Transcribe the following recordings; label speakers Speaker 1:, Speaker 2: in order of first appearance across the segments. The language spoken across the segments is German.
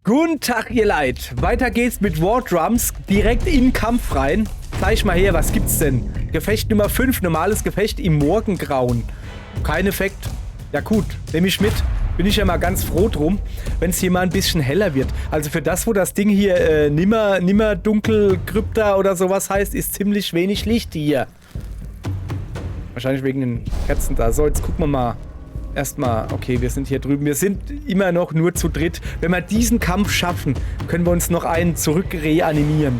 Speaker 1: Guten Tag, ihr Leid. Weiter geht's mit War Drums. Direkt in den Kampf rein. Zeig mal her, was gibt's denn? Gefecht Nummer 5, normales Gefecht im Morgengrauen. Kein Effekt. Ja gut, nehme ich mit. Bin ich ja mal ganz froh drum, wenn es hier mal ein bisschen heller wird. Also für das, wo das Ding hier nimmer dunkel Krypta oder sowas heißt, ist ziemlich wenig Licht hier. Wahrscheinlich wegen den Kerzen da. So, jetzt gucken wir mal. Erstmal, okay, wir sind hier drüben. Wir sind immer noch nur zu dritt. Wenn wir diesen Kampf schaffen, können wir uns noch einen zurück reanimieren.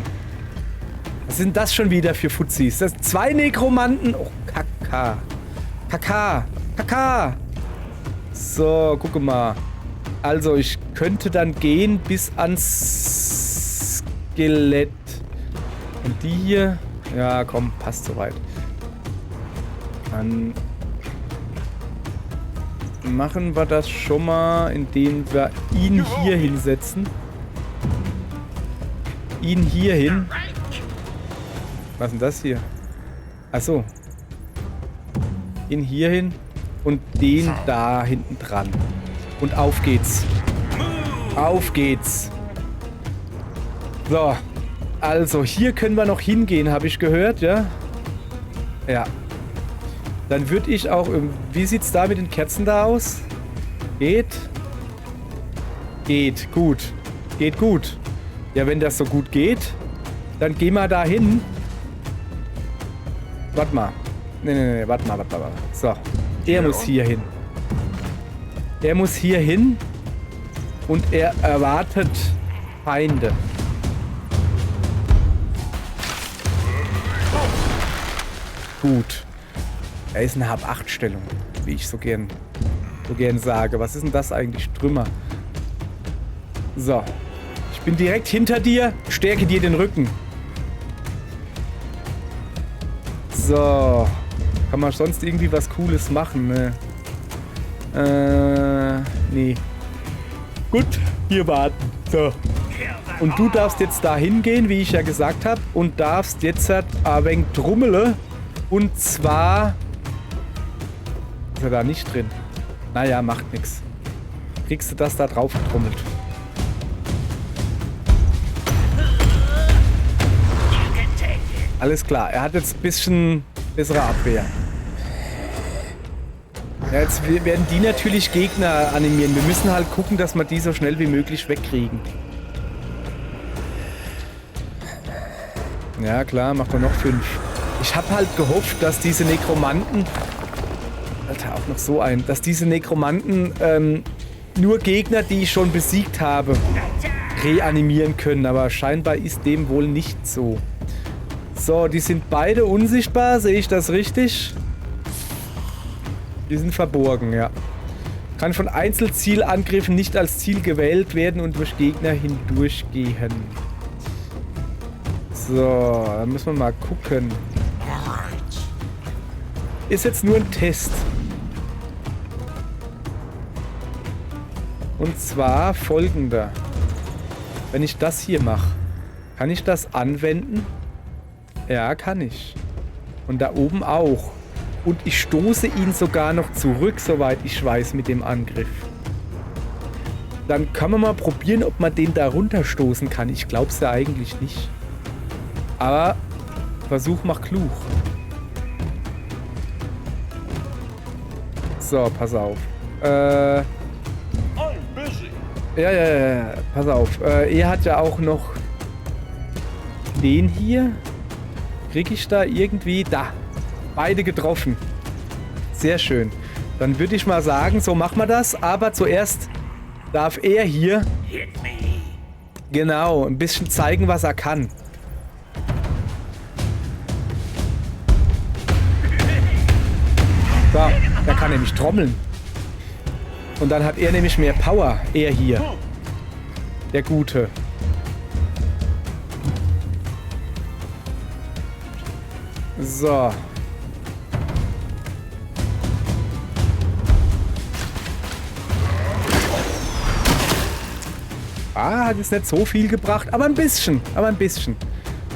Speaker 1: Was sind das schon wieder für Fuzis? Das sind 2 Nekromanten. Oh, Kaka. Kaka. Kaka. So, gucke mal. Also, ich könnte dann gehen bis ans Skelett. Und die hier? Ja, komm, passt soweit. Dann machen wir das schon mal, indem wir ihn hier hinsetzen. Ihn hier hin. Was ist denn das hier? Achso. Ihn hier hin und den da hinten dran. Und auf geht's. Auf geht's. So. Also, hier können wir noch hingehen, habe ich gehört, ja? Ja. Dann würde ich auch... Wie sieht's da mit den Kerzen da aus? Geht? Geht. Gut. Geht gut. Ja, wenn das so gut geht, dann gehen wir da hin. Warte mal. Nee, warte mal. So. Er muss hier hin. Er muss hier hin. Und er erwartet Feinde. Gut. Er ist eine Hab-8-Stellung, wie ich so gern sage. Was ist denn das eigentlich? Trümmer. So. Ich bin direkt hinter dir. Stärke dir den Rücken. So. Kann man sonst irgendwie was Cooles machen, ne? Nee. Gut, hier warten. So. Und du darfst jetzt da hingehen, wie ich ja gesagt habe. Und darfst jetzt ein wenig trummele. Und zwar... Ist er da nicht drin? Naja, macht nix. Kriegst du das da drauf getrommelt. Alles klar, er hat jetzt ein bisschen bessere Abwehr. Ja, jetzt werden die natürlich Gegner animieren. Wir müssen halt gucken, dass wir die so schnell wie möglich wegkriegen. Ja klar, macht er noch 5. Ich habe halt gehofft, dass diese Nekromanten... Alter, auch noch so ein. Dass diese Nekromanten nur Gegner, die ich schon besiegt habe, reanimieren können. Aber scheinbar ist dem wohl nicht so. So, die sind beide unsichtbar. Sehe ich das richtig? Die sind verborgen, ja. Kann von Einzelzielangriffen nicht als Ziel gewählt werden und durch Gegner hindurchgehen. So, da müssen wir mal gucken. Ist jetzt nur ein Test. Und zwar folgender. Wenn ich das hier mache, kann ich das anwenden? Ja, kann ich. Und da oben auch. Und ich stoße ihn sogar noch zurück, soweit ich weiß, mit dem Angriff. Dann kann man mal probieren, ob man den da runterstoßen kann. Ich glaube es ja eigentlich nicht. Aber Versuch macht klug. So, pass auf. Ja, pass auf. Er hat ja auch noch den hier. Kriege ich da irgendwie... Da. Beide getroffen. Sehr schön. Dann würde ich mal sagen, so machen wir das. Aber zuerst darf er hier... Genau, ein bisschen zeigen, was er kann. So, da kann nämlich trommeln. Und dann hat er nämlich mehr Power. Er hier. Der Gute. So. Hat jetzt nicht so viel gebracht, aber ein bisschen.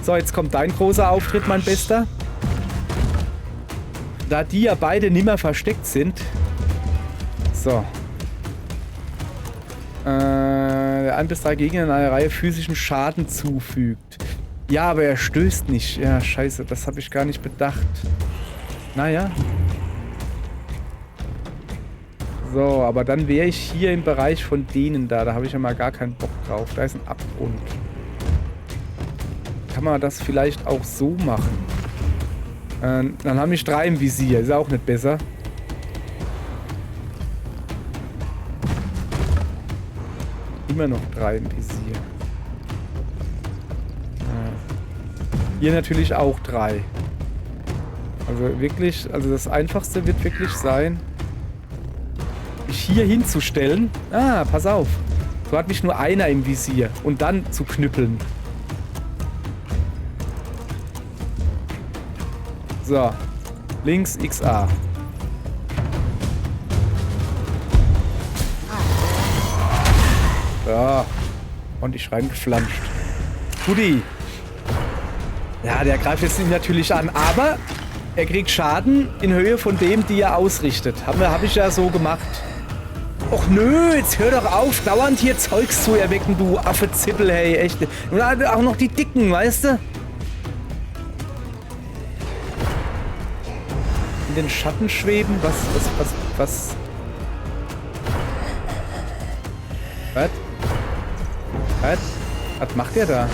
Speaker 1: So, jetzt kommt dein großer Auftritt, mein Bester. Da die ja beide nimmer versteckt sind. So. Der der 1 bis 3 Gegner in einer Reihe physischen Schaden zufügt. Ja, aber er stößt nicht. Ja, scheiße, das habe ich gar nicht bedacht. Naja. So, aber dann wäre ich hier im Bereich von denen da. Da habe ich ja mal gar keinen Bock drauf. Da ist ein Abgrund. Kann man das vielleicht auch so machen? Dann habe ich 3 im Visier. Ist auch nicht besser. Immer noch 3 im Visier. Hier natürlich auch 3. Also wirklich, also das Einfachste wird wirklich sein, mich hier hinzustellen. Ah, pass auf. So hat mich nur einer im Visier. Und dann zu knüppeln. So. Links XA. Ja. Und ich reingeflanscht. Guti. Ja, der greift jetzt nicht natürlich an, aber er kriegt Schaden in Höhe von dem, die er ausrichtet. Hab ich ja so gemacht. Och nö, jetzt hör doch auf, dauernd hier Zeugs zu erwecken, du Affe-Zippel, hey, echt. Und auch noch die Dicken, weißt du? In den Schatten schweben, was? Was macht der da?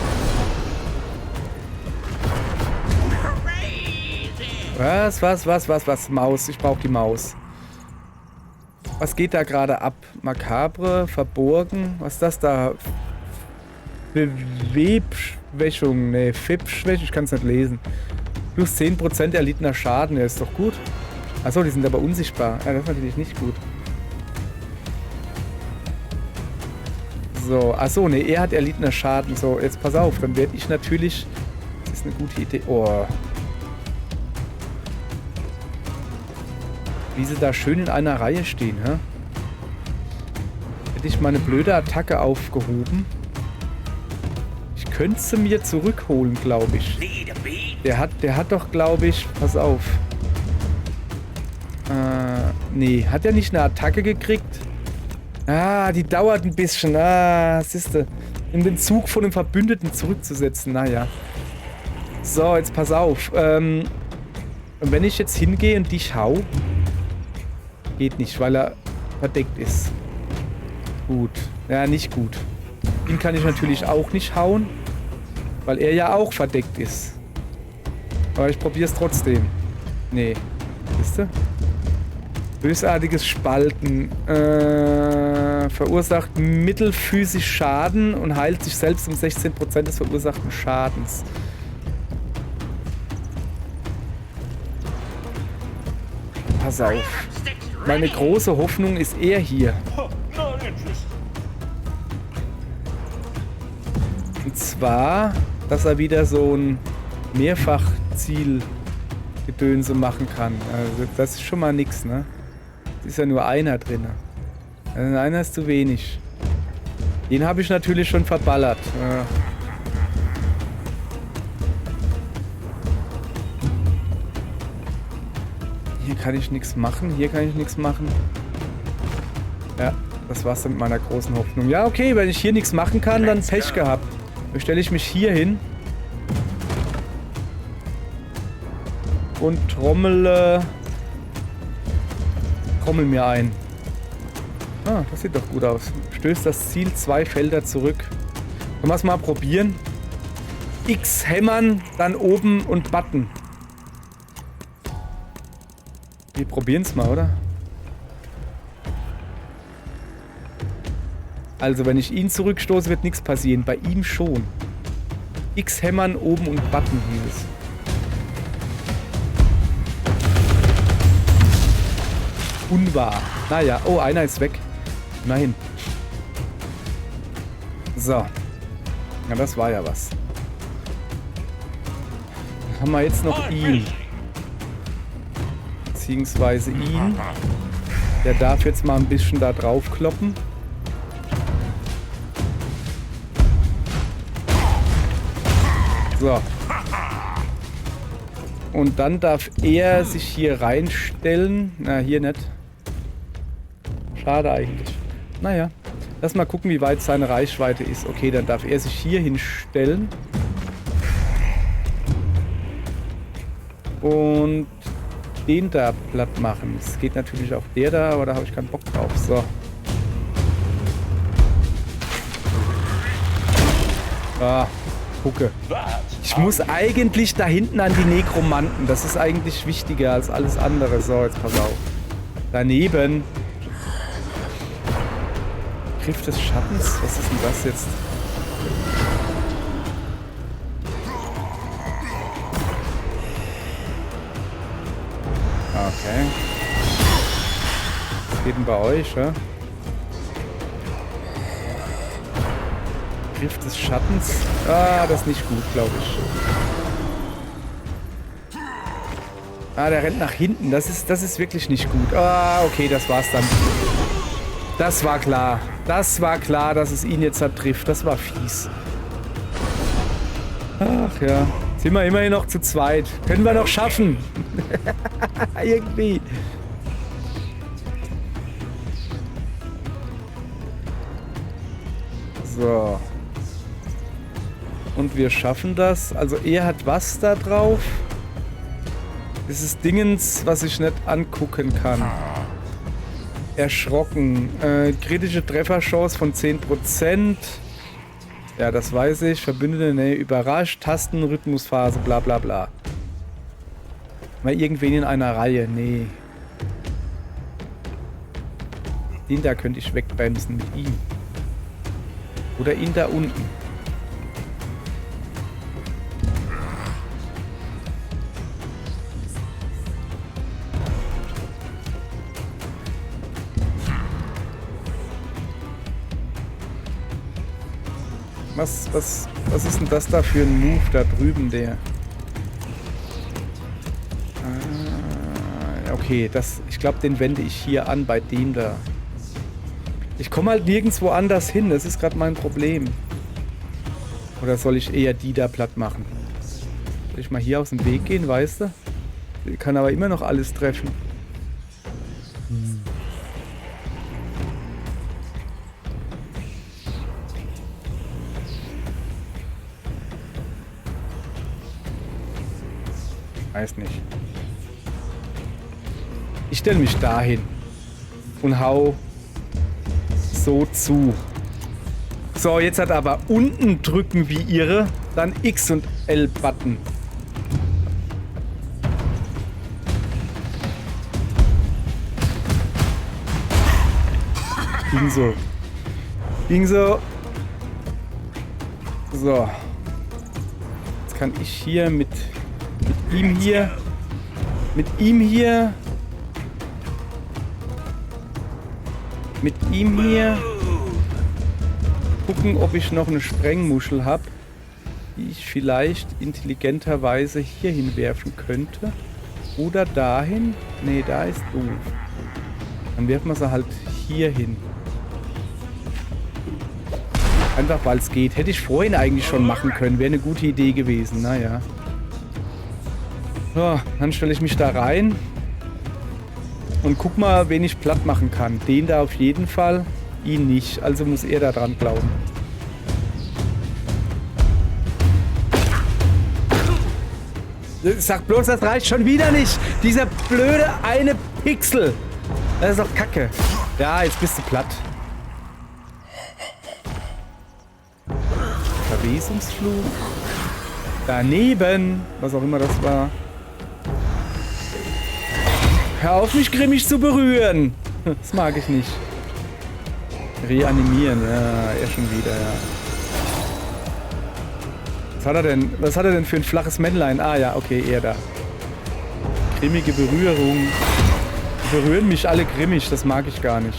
Speaker 1: Was? Maus, ich brauche die Maus. Was geht da gerade ab? Makabre, verborgen, was ist das da? Bewebschwächung, ne, Fibschwächung, ich kann es nicht lesen. Plus 10% erlittener Schaden, ja, ist doch gut. Achso, die sind aber unsichtbar. Ja, das ist natürlich nicht gut. So, achso, ne, er hat erlittener Schaden. So, jetzt pass auf, dann werde ich natürlich... Das ist eine gute Idee. Oh. Wie sie da schön in einer Reihe stehen, hä? Hätte ich meine blöde Attacke aufgehoben. Ich könnte sie mir zurückholen, glaube ich. Der hat doch, glaube ich... Pass auf. Nee, hat er nicht eine Attacke gekriegt? Ah, die dauert ein bisschen. Ah, siehste. Um den Zug von dem Verbündeten zurückzusetzen. Naja. So, jetzt pass auf. Und wenn ich jetzt hingehe und dich hau... Geht nicht, weil er verdeckt ist. Gut. Ja, nicht gut. Ihn kann ich natürlich auch nicht hauen, weil er ja auch verdeckt ist. Aber ich probiere es trotzdem. Nee. Siehst du? Bösartiges Spalten. Verursacht mittelphysisch Schaden und heilt sich selbst um 16% des verursachten Schadens. Pass auf. Meine große Hoffnung ist er hier. Und zwar, dass er wieder so ein Mehrfachziel-Gedönse machen kann. Also das ist schon mal nix, ne? Ist ja nur einer drin. Also einer ist zu wenig. Den habe ich natürlich schon verballert. Hier kann ich nichts machen. Hier kann ich nichts machen. Ja, das war's dann mit meiner großen Hoffnung. Ja, okay, wenn ich hier nichts machen kann, dann Pech gehabt. Dann stelle ich mich hier hin. Und trommel mir ein. Ah, das sieht doch gut aus. Stößt das Ziel 2 Felder zurück. Können wir es mal probieren? X hämmern, dann oben und Button. Wir probieren es mal, oder? Also, wenn ich ihn zurückstoße, wird nichts passieren. Bei ihm schon. X hämmern, oben und Button hieß es. Unwahr. Naja, oh, einer ist weg. Immerhin. So. Ja, das war ja was. Dann haben wir jetzt noch ihn. Beziehungsweise ihn. Der darf jetzt mal ein bisschen da drauf kloppen. So. Und dann darf er sich hier reinstellen. Na, hier nicht. Schade eigentlich. Naja. Lass mal gucken, wie weit seine Reichweite ist. Okay, dann darf er sich hier hinstellen. Und den da platt machen. Es geht natürlich auch der da, aber da habe ich keinen Bock drauf. So. Ah, gucke. Ich muss eigentlich da hinten an die Nekromanten. Das ist eigentlich wichtiger als alles andere. So, jetzt pass auf. Daneben. Griff des Schattens? Was ist denn das jetzt? Okay. Was geht denn bei euch, ja? Griff des Schattens? Ah, das ist nicht gut, glaube ich. Ah, der rennt nach hinten. Das ist wirklich nicht gut. Ah, okay, das war's dann. Das war klar. Das war klar, dass es ihn jetzt trifft. Das war fies. Ach ja. Sind wir immerhin noch zu zweit. Können wir noch schaffen. Irgendwie. So. Und wir schaffen das. Also er hat was da drauf? Das ist Dingens, was ich nicht angucken kann. Erschrocken. Kritische Trefferchance von 10%. Ja, das weiß ich. Verbündete, ne, überrascht. Tastenrhythmusphase, bla bla bla. Mal irgendwen in einer Reihe. Nee. Den da könnte ich wegbremsen mit ihm. Oder ihn da unten. Was ist denn das da für ein Move da drüben, der? Okay, ich glaube, den wende ich hier an, bei dem da. Ich komme halt nirgendwo anders hin, das ist gerade mein Problem. Oder soll ich eher die da platt machen? Soll ich mal hier aus dem Weg gehen, weißt du? Ich kann aber immer noch alles treffen. Weiß nicht. Ich stelle mich dahin und hau so zu. So, jetzt hat aber unten drücken wie irre, dann X und L-Button. Ging so. Ging so. So. Jetzt kann ich hier mit ihm hier. Mit ihm hier. Mit ihm hier. Gucken, ob ich noch eine Sprengmuschel habe, die ich vielleicht intelligenterweise hier hinwerfen könnte. Oder dahin. Nee, da ist doof. Dann werfen wir sie halt hier hin. Einfach weil es geht. Hätte ich vorhin eigentlich schon machen können. Wäre eine gute Idee gewesen. Naja. So, dann stelle ich mich da rein. Und guck mal, wen ich platt machen kann. Den da auf jeden Fall. Ihn nicht. Also muss er da dran glauben. Sag bloß, das reicht schon wieder nicht. Dieser blöde eine Pixel. Das ist doch Kacke. Ja, jetzt bist du platt. Verwesungsflug. Daneben. Was auch immer das war. Hör auf, mich grimmig zu berühren. Das mag ich nicht. Reanimieren. Ja, er schon wieder, ja. Was hat er denn? Was hat er denn für ein flaches Männlein? Ah ja, okay, er da. Grimmige Berührung. Die berühren mich alle grimmig, das mag ich gar nicht.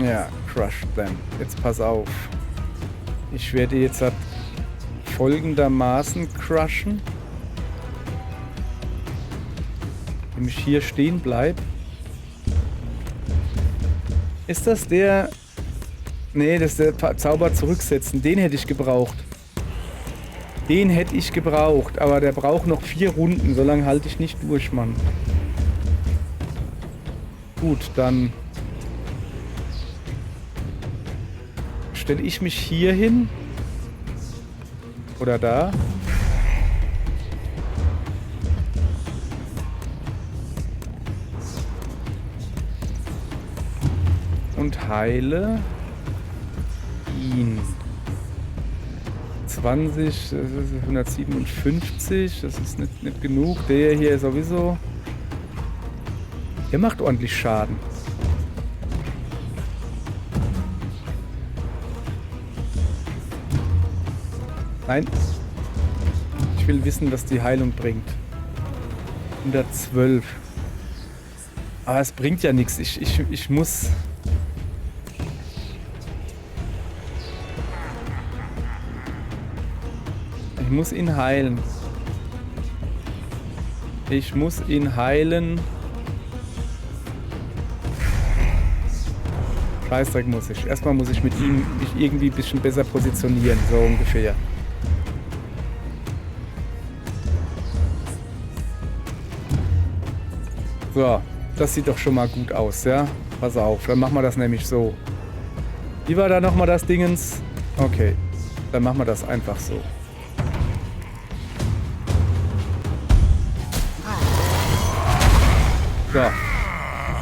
Speaker 1: Ja, crush them. Jetzt pass auf. Ich werde jetzt folgendermaßen crushen. Wenn ich hier stehen bleibe. Ist das der... Nee, das ist der Zauber zurücksetzen. Den hätte ich gebraucht. Den hätte ich gebraucht. Aber der braucht noch 4 Runden. So lange halte ich nicht durch, Mann. Gut, dann stelle ich mich hier hin. Oder da. Und heile ihn. 20, das ist 157, das ist nicht genug. Der hier sowieso. Der macht ordentlich Schaden. Nein. Ich will wissen, was die Heilung bringt. 112. Aber es bringt ja nichts. Ich muss... Ich muss ihn heilen. Ich muss ihn heilen. Scheißdreck muss ich. Erstmal muss ich mit ihm mich irgendwie ein bisschen besser positionieren. So ungefähr. So, das sieht doch schon mal gut aus, ja? Pass auf, dann machen wir das nämlich so. Wie war da nochmal das Dingens? Okay, dann machen wir das einfach so. So.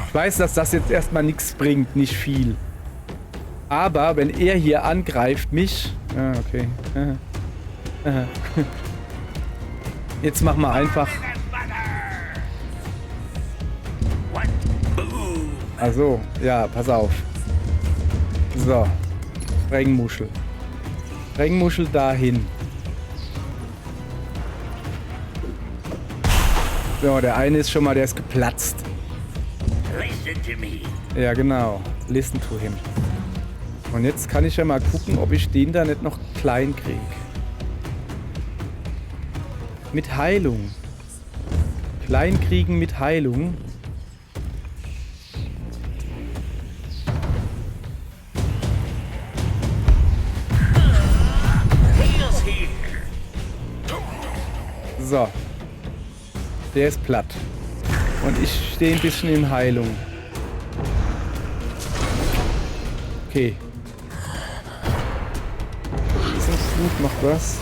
Speaker 1: Ich weiß, dass das jetzt erstmal nichts bringt, nicht viel. Aber wenn er hier angreift mich... Ah, okay. Jetzt machen wir einfach... Also, ja, pass auf. So. Sprengmuschel. Sprengmuschel dahin. So, der eine ist schon mal, der ist geplatzt. Ja, genau. Listen to him. Und jetzt kann ich ja mal gucken, ob ich den da nicht noch klein kriege. Mit Heilung. Klein kriegen mit Heilung. So. Der ist platt. Und ich stehe ein bisschen in Heilung. Okay. Verwesungsflug macht was.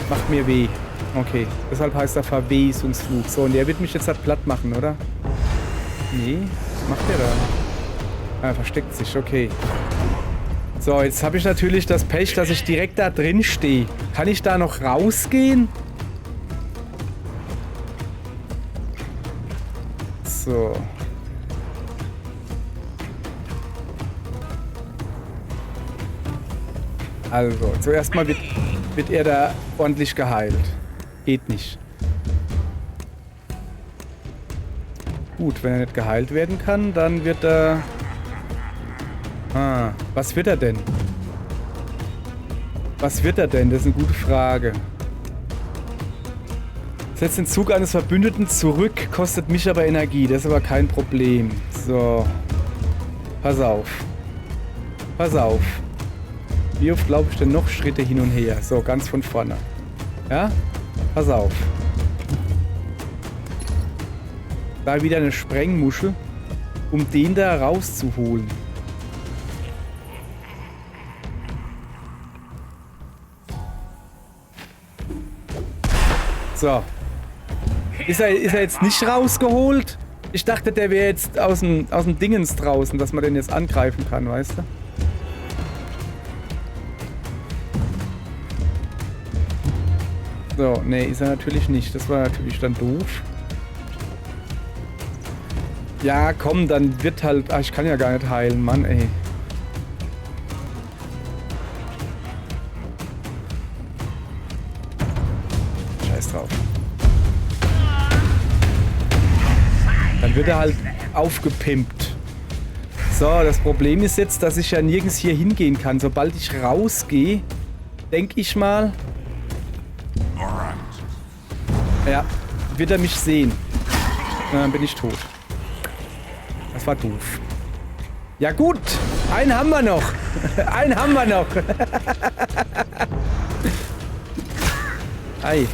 Speaker 1: Macht mir weh. Okay. Deshalb heißt er Verwesungsflug. So, und der wird mich jetzt halt platt machen, oder? Nee. Was macht der da? Er versteckt sich. Okay. So, jetzt habe ich natürlich das Pech, dass ich direkt da drin stehe. Kann ich da noch rausgehen? So. Also, zuerst mal wird er da ordentlich geheilt. Geht nicht. Gut, wenn er nicht geheilt werden kann, dann wird er... Ah, was wird er denn? Was wird er denn? Das ist eine gute Frage. Setzt den Zug eines Verbündeten zurück, kostet mich aber Energie. Das ist aber kein Problem. So. Pass auf. Pass auf. Wie oft glaube ich denn noch Schritte hin und her? So, ganz von vorne. Ja? Pass auf. Da wieder eine Sprengmuschel, um den da rauszuholen. So. Ist er jetzt nicht rausgeholt? Ich dachte, der wäre jetzt aus dem Dingens draußen, dass man den jetzt angreifen kann, weißt du? So, nee, ist er natürlich nicht. Das war natürlich dann doof. Ja, komm, dann wird halt... Ach, ich kann ja gar nicht heilen, Mann, ey. Scheiß drauf. Dann wird er halt aufgepimpt. So, das Problem ist jetzt, dass ich ja nirgends hier hingehen kann. Sobald ich rausgehe, denke ich mal... Ja, wird er mich sehen. Und dann bin ich tot. Das war doof. Ja gut, einen haben wir noch. Einen haben wir noch. Ei.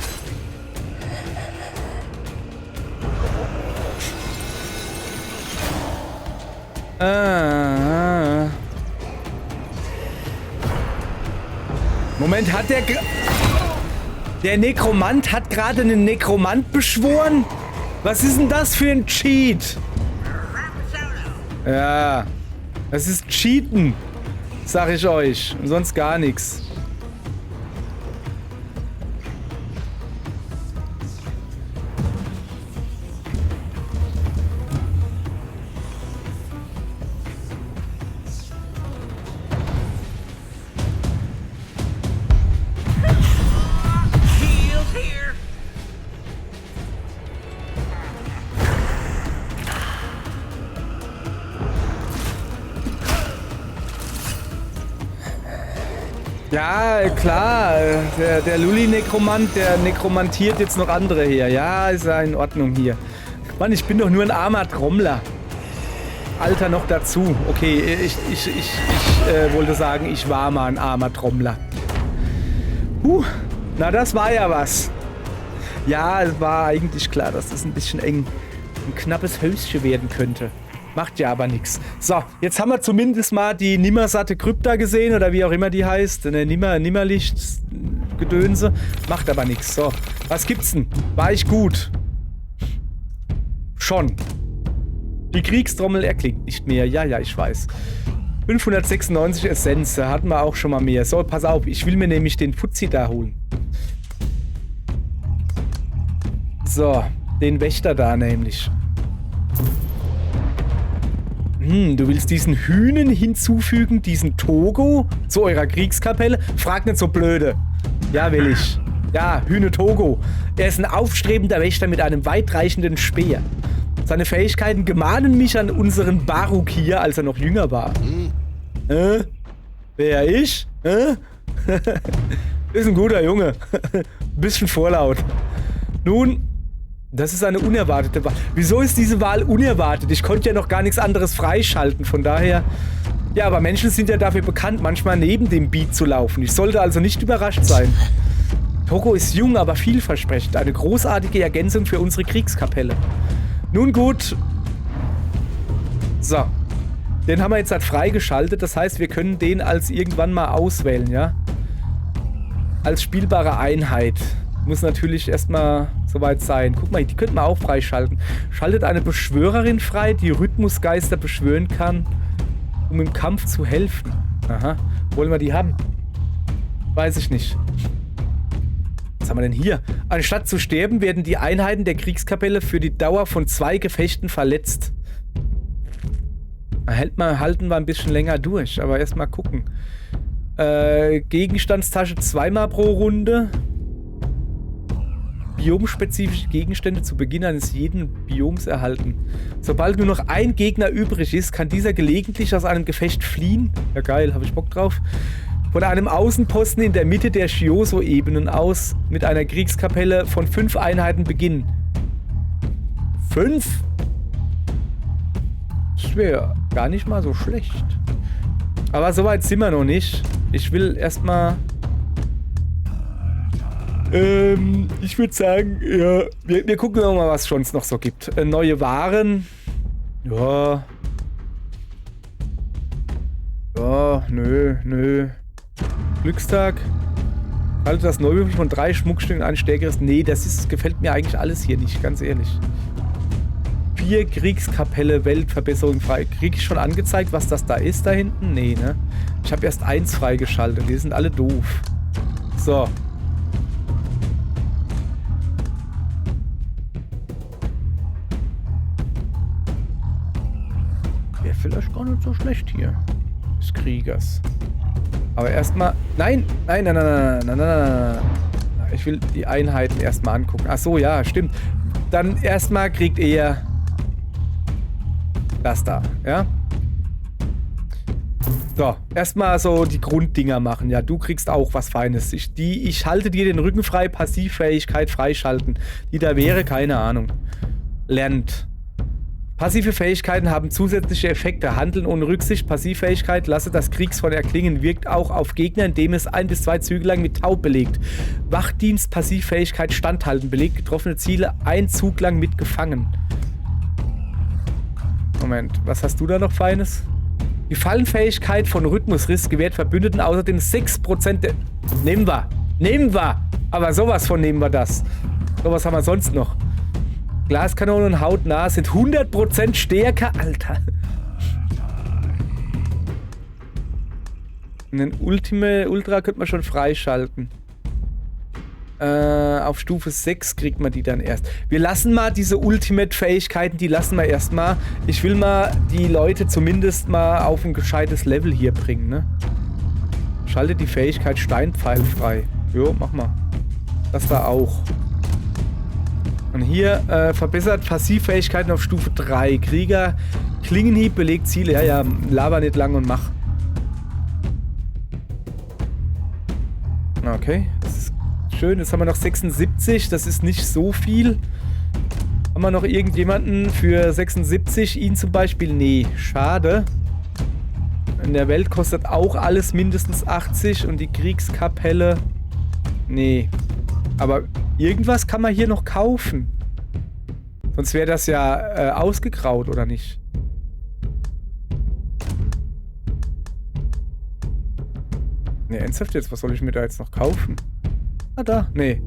Speaker 1: Moment, hat der Nekromant hat gerade einen Nekromant beschworen? Was ist denn das für ein Cheat? Ja, das ist Cheaten, sag ich euch. Und sonst gar nichts. Ja, klar. Der Lulli-Nekromant, der nekromantiert jetzt noch andere hier. Ja, ist ja in Ordnung hier. Mann, ich bin doch nur ein armer Trommler. Alter, noch dazu. Okay, ich wollte sagen, ich war mal ein armer Trommler. Na, das war ja was. Ja, es war eigentlich klar, dass das ein bisschen eng, ein knappes Höschen werden könnte. Macht ja aber nichts. So, jetzt haben wir zumindest mal die nimmersatte Krypta gesehen, oder wie auch immer die heißt. Eine Nimmerlicht-Gedönse. Macht aber nichts. So, was gibt's denn? War ich gut? Schon. Die Kriegstrommel erklingt nicht mehr. Ja, ich weiß. 596 Essenz, da hatten wir auch schon mal mehr. So, pass auf, ich will mir nämlich den Fuzzi da holen. So, den Wächter da nämlich. Du willst diesen Hühnen hinzufügen, diesen Togo zu eurer Kriegskapelle? Frag nicht so blöde. Ja, will ich. Ja, Hühne Togo. Er ist ein aufstrebender Wächter mit einem weitreichenden Speer. Seine Fähigkeiten gemahnen mich an unseren Baruk hier, als er noch jünger war. Wer, ich? Ist ein guter Junge. Bisschen vorlaut. Nun, das ist eine unerwartete Wahl. Wieso ist diese Wahl unerwartet? Ich konnte ja noch gar nichts anderes freischalten, von daher... Ja, aber Menschen sind ja dafür bekannt, manchmal neben dem Beat zu laufen. Ich sollte also nicht überrascht sein. Togo ist jung, aber vielversprechend. Eine großartige Ergänzung für unsere Kriegskapelle. Nun gut. So. Den haben wir jetzt halt freigeschaltet. Das heißt, wir können den als irgendwann mal auswählen, ja? Als spielbare Einheit. Muss natürlich erstmal soweit sein. Guck mal, die könnten wir auch freischalten. Schaltet eine Beschwörerin frei, die Rhythmusgeister beschwören kann, um im Kampf zu helfen. Aha. Wollen wir die haben? Weiß ich nicht. Was haben wir denn hier? Anstatt zu sterben, werden die Einheiten der Kriegskapelle für die Dauer von 2 Gefechten verletzt. Halten wir ein bisschen länger durch, aber erstmal gucken. Gegenstandstasche 2-mal pro Runde. Biomspezifische Gegenstände zu Beginn eines jeden Bioms erhalten. Sobald nur noch ein Gegner übrig ist, kann dieser gelegentlich aus einem Gefecht fliehen. Ja geil, habe ich Bock drauf. Von einem Außenposten in der Mitte der Shioso-Ebenen aus mit einer Kriegskapelle von 5 Einheiten beginnen. 5? Das wäre gar nicht mal so schlecht. Aber soweit sind wir noch nicht. Ich will erstmal... ich würde sagen, ja, wir gucken mal, was es sonst noch so gibt. Neue Waren. Ja. Ja, nö. Glückstag. Halte das Neubewürfel von 3 Schmuckstücken ein stärkeres. Nee, gefällt mir eigentlich alles hier nicht, ganz ehrlich. 4 Kriegskapelle, Weltverbesserung frei. Krieg ich schon angezeigt, was das da ist da hinten? Nee, ne? Ich habe erst 1 freigeschaltet. Die sind alle doof. So. Wäre vielleicht gar nicht so schlecht hier. Des Kriegers. Aber erstmal... Nein! Ich will die Einheiten erstmal angucken. Ach so, ja, stimmt. Dann erstmal kriegt er das da, ja? So, erstmal so die Grunddinger machen. Ja, du kriegst auch was Feines. Ich halte dir den Rücken frei, Passivfähigkeit freischalten. Die da wäre, keine Ahnung. Lernt. Passive Fähigkeiten haben zusätzliche Effekte. Handeln ohne Rücksicht. Passivfähigkeit, lasse das Kriegsfeuer erklingen, wirkt auch auf Gegner, indem es 1 bis 2 Züge lang mit Taub belegt. Wachdienst, Passivfähigkeit, Standhalten, belegt getroffene Ziele 1 Zug lang mit gefangen. Moment. Was hast du da noch Feines? Die Fallenfähigkeit von Rhythmusriss gewährt Verbündeten außerdem 6% der... Nehmen wir. Nehmen wir. Aber sowas von nehmen wir das. Sowas haben wir sonst noch. Glaskanonen und hautnah sind 100% stärker. Alter. Den Ultra könnte man schon freischalten. Auf Stufe 6 kriegt man die dann erst. Wir lassen mal diese Ultimate-Fähigkeiten, die lassen wir erstmal. Ich will mal die Leute zumindest mal auf ein gescheites Level hier bringen, ne? Schalte die Fähigkeit Steinpfeil frei. Jo, mach mal. Das da auch. Und hier verbessert Passivfähigkeiten auf Stufe 3. Krieger, Klingenhieb, belegt Ziele. Ja, ja, laber nicht lang und mach. Okay, das ist schön. Jetzt haben wir noch 76. Das ist nicht so viel. Haben wir noch irgendjemanden für 76? Ihn zum Beispiel? Nee, schade. In der Welt kostet auch alles mindestens 80 und die Kriegskapelle... Nee. Aber irgendwas kann man hier noch kaufen. Sonst wäre das ja ausgegraut, oder nicht? Ne, ernsthaft jetzt? Was soll ich mir da jetzt noch kaufen? Ah, da. Nee.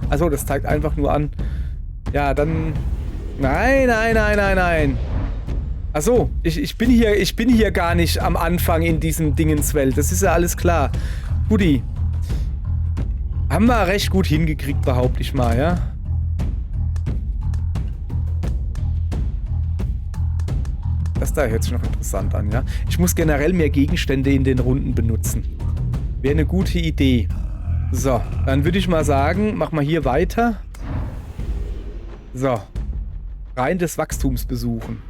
Speaker 1: Achso, das zeigt einfach nur an. Ja, dann... Nein, nein, nein, nein, nein. Achso, ich bin hier gar nicht am Anfang in diesem Dingenswelt. Das ist ja alles klar. Guti. Haben wir recht gut hingekriegt, behaupte ich mal, ja? Das da hört sich noch interessant an, ja? Ich muss generell mehr Gegenstände in den Runden benutzen. Wäre eine gute Idee. So, dann würde ich mal sagen, mach mal hier weiter. So. Rein des Wachstums besuchen.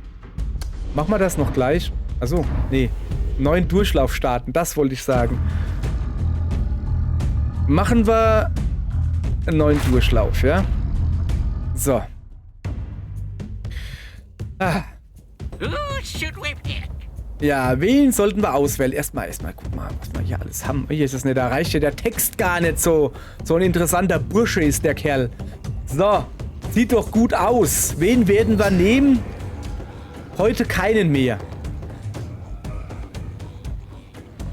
Speaker 1: Machen wir das noch gleich? Achso, nee. Neuen Durchlauf starten, das wollte ich sagen. Machen wir einen neuen Durchlauf, ja? So. Ah. Ja, wen sollten wir auswählen? Erstmal, guck mal, was wir hier alles haben. Hier ist es nicht, da reicht ja der Text gar nicht so. So ein interessanter Bursche ist der Kerl. So, sieht doch gut aus. Wen werden wir nehmen? Heute keinen mehr.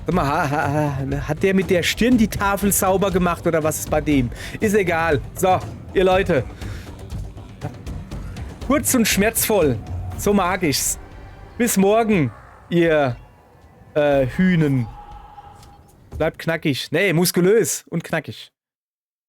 Speaker 1: Sag mal, hat der mit der Stirn die Tafel sauber gemacht oder was ist bei dem? Ist egal. So, ihr Leute. Kurz und schmerzvoll. So mag ich's. Bis morgen, ihr Hühnen. Bleibt knackig. Nee, muskulös und knackig.